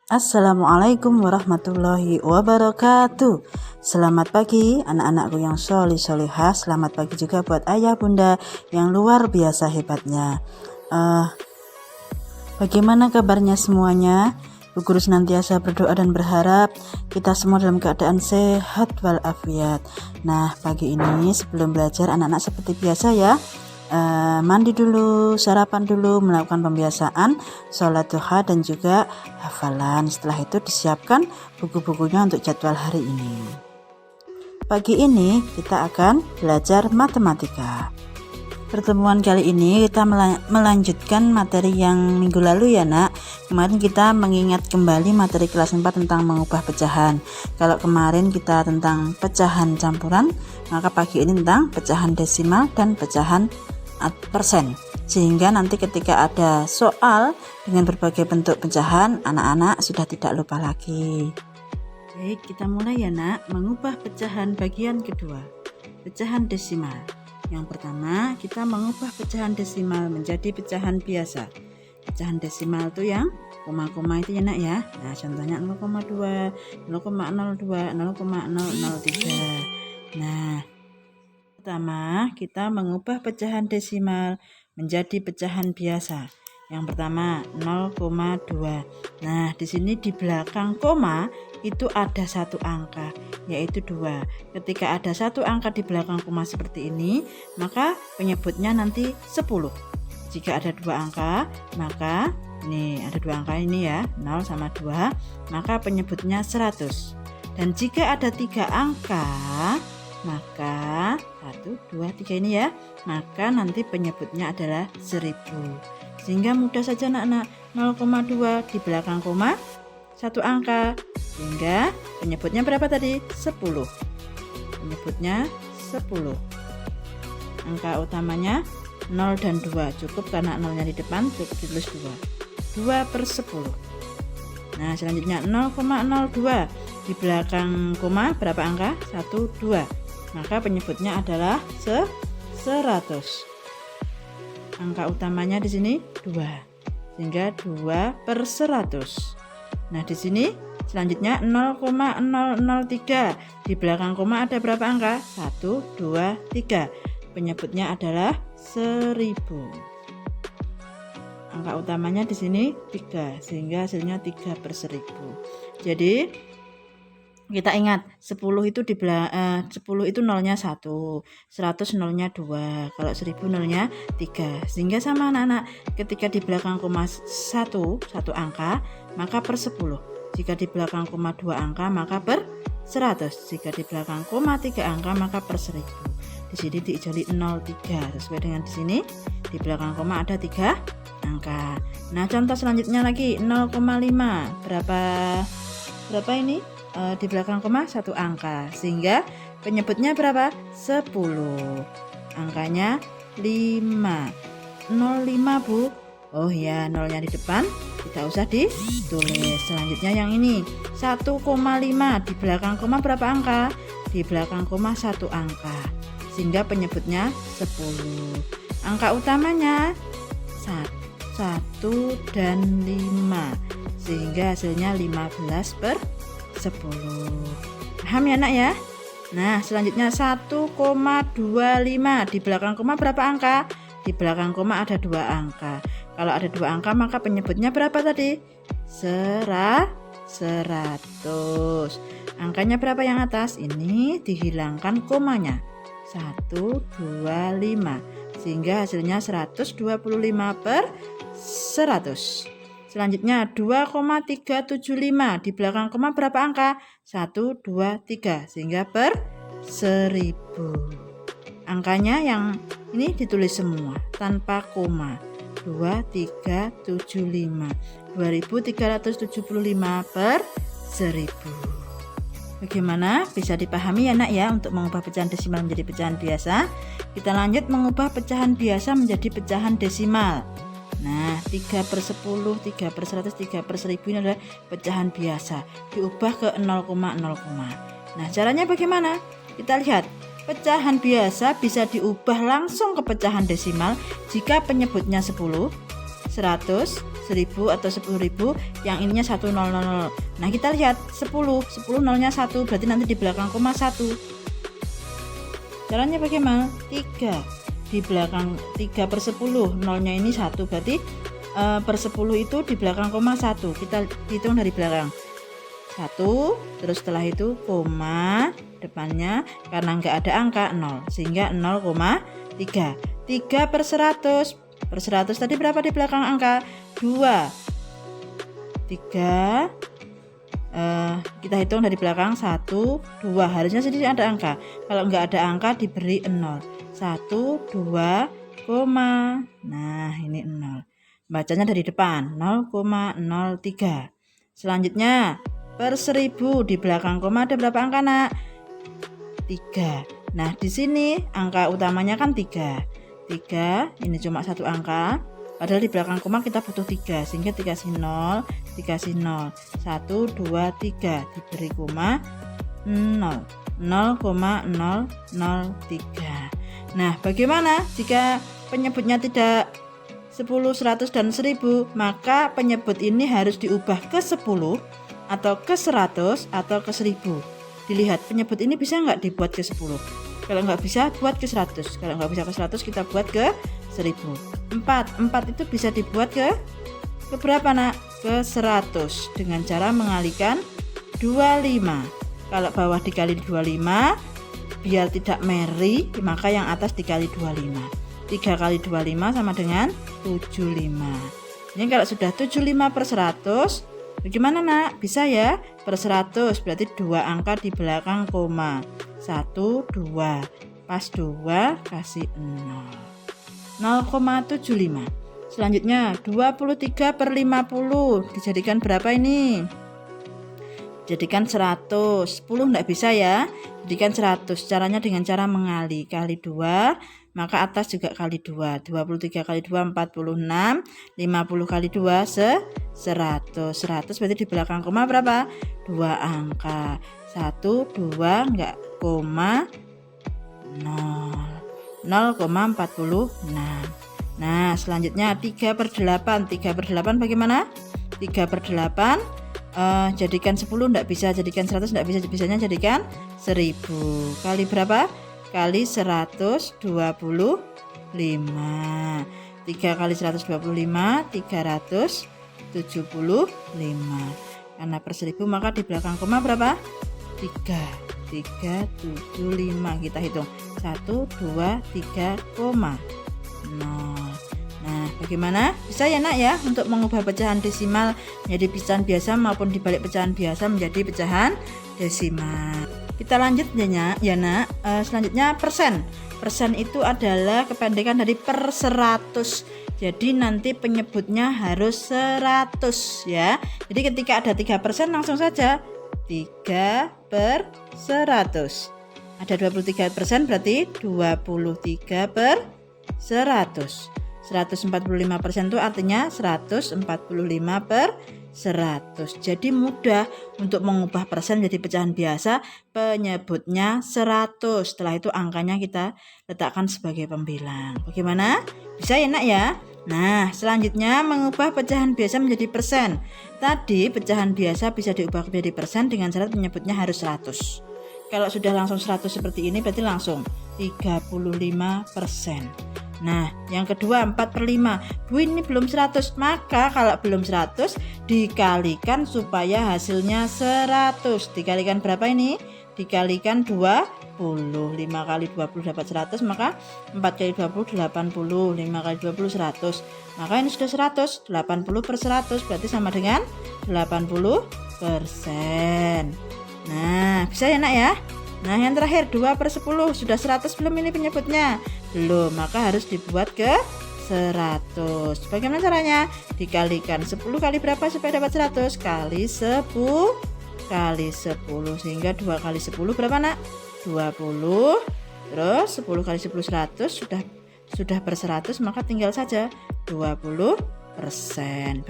Assalamualaikum warahmatullahi wabarakatuh. Selamat pagi anak-anakku yang solihah. Selamat pagi juga buat ayah bunda yang luar biasa hebatnya. Bagaimana kabarnya semuanya? Bu Guru senantiasa berdoa dan berharap kita semua dalam keadaan sehat walafiat. Nah, pagi ini sebelum belajar anak-anak seperti biasa ya, mandi dulu, sarapan dulu, melakukan pembiasaan sholat duha dan juga hafalan. Setelah itu disiapkan buku-bukunya untuk jadwal hari ini. Pagi ini kita akan belajar matematika. Pertemuan kali ini kita melanjutkan materi yang minggu lalu ya nak. Kemarin kita mengingat kembali materi kelas 4 tentang mengubah pecahan. Kalau kemarin kita tentang pecahan campuran, maka pagi ini tentang pecahan desimal dan pecahan persen. Sehingga nanti ketika ada soal dengan berbagai bentuk pecahan, anak-anak sudah tidak lupa lagi. Baik, kita mulai ya nak. Mengubah pecahan bagian kedua, pecahan desimal. Yang pertama, kita mengubah pecahan desimal menjadi pecahan biasa. Pecahan desimal itu yang koma-koma itu ya nak ya. Nah, contohnya 0,2, 0,02, 0,003. Nah, pertama kita mengubah pecahan desimal menjadi pecahan biasa. Yang pertama 0,2. Nah, di sini di belakang koma itu ada satu angka, yaitu 2. Ketika ada satu angka di belakang koma seperti ini, maka penyebutnya nanti 10. Jika ada dua angka, maka ini ada dua angka ini ya, 0 sama 2, maka penyebutnya 100. Dan jika ada 3 angka, maka 1, 2, 3 ini ya, maka nanti penyebutnya adalah 1000. Sehingga mudah saja anak-anak, 0,2 di belakang koma satu angka, sehingga penyebutnya berapa tadi? 10. Penyebutnya 10. Angka utamanya 0 dan 2, cukup karena 0-nya di depan, cukup ditulis 2. 2/10. Nah, selanjutnya 0,02 di belakang koma berapa angka? 1, 2. Maka penyebutnya adalah 100. Angka utamanya di sini 2, sehingga 2/100. Nah, di sini selanjutnya 0,003 di belakang koma ada berapa angka? 1, 2, 3. Penyebutnya adalah 1000. Angka utamanya di sini 3, sehingga hasilnya 3/1000. Jadi kita ingat 10 itu 10 itu nolnya 1, 100 nolnya 2, kalau 1000 nolnya 3. Sehingga sama anak-anak, ketika di belakang koma 1 angka, maka per 10. Jika di belakang koma 2 angka, maka per 100. Jika di belakang koma 3 angka, maka per 1000. Di sini diijoli 03, sesuai dengan di sini. Di belakang koma ada 3 angka. Nah, contoh selanjutnya lagi 0,5. Berapa ini? Di belakang koma 1 angka, sehingga penyebutnya berapa? 10. Angkanya 5. 05 Bu. Oh ya, nolnya di depan tidak usah ditulis. Selanjutnya yang ini 1,5 di belakang koma berapa angka? Di belakang koma 1 angka, sehingga penyebutnya 10. Angka utamanya 1 dan 5, sehingga hasilnya 15/10. Paham ya nak ya? Nah, selanjutnya 1,25 di belakang koma berapa angka? Di belakang koma ada 2 angka. Kalau ada 2 angka, maka penyebutnya berapa tadi? 100. Angkanya berapa yang atas? Ini dihilangkan komanya. 125, sehingga hasilnya 125/100. Selanjutnya 2,375 di belakang koma berapa angka? 1, 2, 3, sehingga per 1000. Angkanya yang ini ditulis semua tanpa koma. 2375. 2375/1000. Bagaimana? Bisa dipahami ya nak ya untuk mengubah pecahan desimal menjadi pecahan biasa? Kita lanjut mengubah pecahan biasa menjadi pecahan desimal. Nah, 3/10, 3/100, 3/1000 ini adalah pecahan biasa, diubah ke 0,0. Nah, caranya bagaimana? Kita lihat, pecahan biasa bisa diubah langsung ke pecahan desimal jika penyebutnya 10, 100, 1000 atau 10.000, yang ininya 100. Nah kita lihat 10 nolnya 1, berarti nanti di belakang koma 1. Caranya bagaimana? 3 di belakang 3 per 10, nolnya ini 1, berarti per 10 itu di belakang koma 1. Kita hitung dari belakang 1, terus setelah itu koma depannya, karena nggak ada angka 0 sehingga 0,3. 3 per 100, per 100 tadi berapa di belakang angka? 2. 3 kita hitung dari belakang 1, 2, harusnya sini ada angka. Kalau nggak ada angka diberi 0. 1, 2, koma. Nah ini 0, bacanya dari depan 0,03. Selanjutnya per 1000 di belakang koma ada berapa angka nak? 3. Nah di sini angka utamanya kan 3, ini cuma satu angka, padahal di belakang koma kita butuh 3, sehingga dikasih 0, 1, 2, 3, diberi koma 0, 0,003. Nah bagaimana jika penyebutnya tidak 10, 100, dan 1000? Maka penyebut ini harus diubah ke 10 atau ke 100 atau ke 1000. Dilihat penyebut ini bisa nggak dibuat ke 10. Kalau nggak bisa, buat ke 100. Kalau nggak bisa ke 100, kita buat ke 1000. 4 itu bisa dibuat ke berapa nak? Ke 100 dengan cara mengalihkan 25. Kalau bawah dikali 25 biar tidak meri, maka yang atas dikali 25. 3 kali 25 sama dengan 75. Ini kalau sudah 75 per 100, bagaimana nak? Bisa ya? Per 100 berarti 2 angka di belakang koma. 1, 2. Pas 2 kasih 0. 0,75. Selanjutnya 23 per 50 dijadikan berapa ini? Jadikan 100. 10 enggak bisa ya, jadikan 100. Caranya dengan cara mengali, kali 2, maka atas juga kali 2. 23 kali 2 46, 50 kali 2 100. 100 berarti di belakang koma berapa? 2 angka. 1, 2, enggak koma 0, 0,46. Nah selanjutnya 3 per 8. 3 per 8 bagaimana? 3 per 8 jadikan 10 enggak bisa, jadikan 100 enggak bisa, bisanya jadikan 1000. Kali berapa? Kali 125. 3 kali 125 375. Karena per 1000 maka di belakang koma berapa? 375. Kita hitung 1, 2, 3, koma 0. Nah bagaimana? Bisa ya nak ya untuk mengubah pecahan desimal menjadi pecahan biasa maupun dibalik pecahan biasa menjadi pecahan desimal. Kita lanjut ya nak. Selanjutnya persen. Persen itu adalah kependekan dari per 100. Jadi nanti penyebutnya harus 100 ya. Jadi ketika ada 3% langsung saja 3 per 100. Ada 23% berarti 23 per 100. 145% itu artinya 145 per 100. Jadi mudah untuk mengubah persen menjadi pecahan biasa, penyebutnya 100. Setelah itu angkanya kita letakkan sebagai pembilang. Bagaimana? Bisa ya nak ya? Nah selanjutnya mengubah pecahan biasa menjadi persen. Tadi pecahan biasa bisa diubah menjadi persen dengan syarat penyebutnya harus 100. Kalau sudah langsung 100 seperti ini berarti langsung 35%. Nah yang kedua 4 per 5. Bu ini belum 100, maka kalau belum 100 dikalikan supaya hasilnya 100. Dikalikan berapa ini? Dikalikan 20. 5 kali 20 dapat 100, maka 4 kali 20 80. 5 kali 20 100. Maka ini sudah 100. 80 per 100 berarti sama dengan 80%. Nah bisa ya nak ya. Nah yang terakhir 2 per 10. Sudah 100 belum ini penyebutnya? Belum, maka harus dibuat ke 100. Bagaimana caranya? Dikalikan 10 kali berapa supaya dapat 100? Kali 10 kali 10. Sehingga 2 kali 10 berapa nak? 20. Terus 10 kali 10 100. Sudah per 100, maka tinggal saja 20%.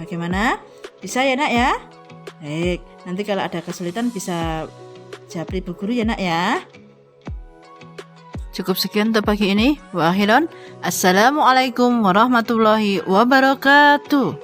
Bagaimana? Bisa ya nak ya? Baik, nanti kalau ada kesulitan bisa japri Bu Guru ya nak ya. Cukup sekian untuk pagi ini. Wa akhiran. Assalamualaikum warahmatullahi wabarakatuh.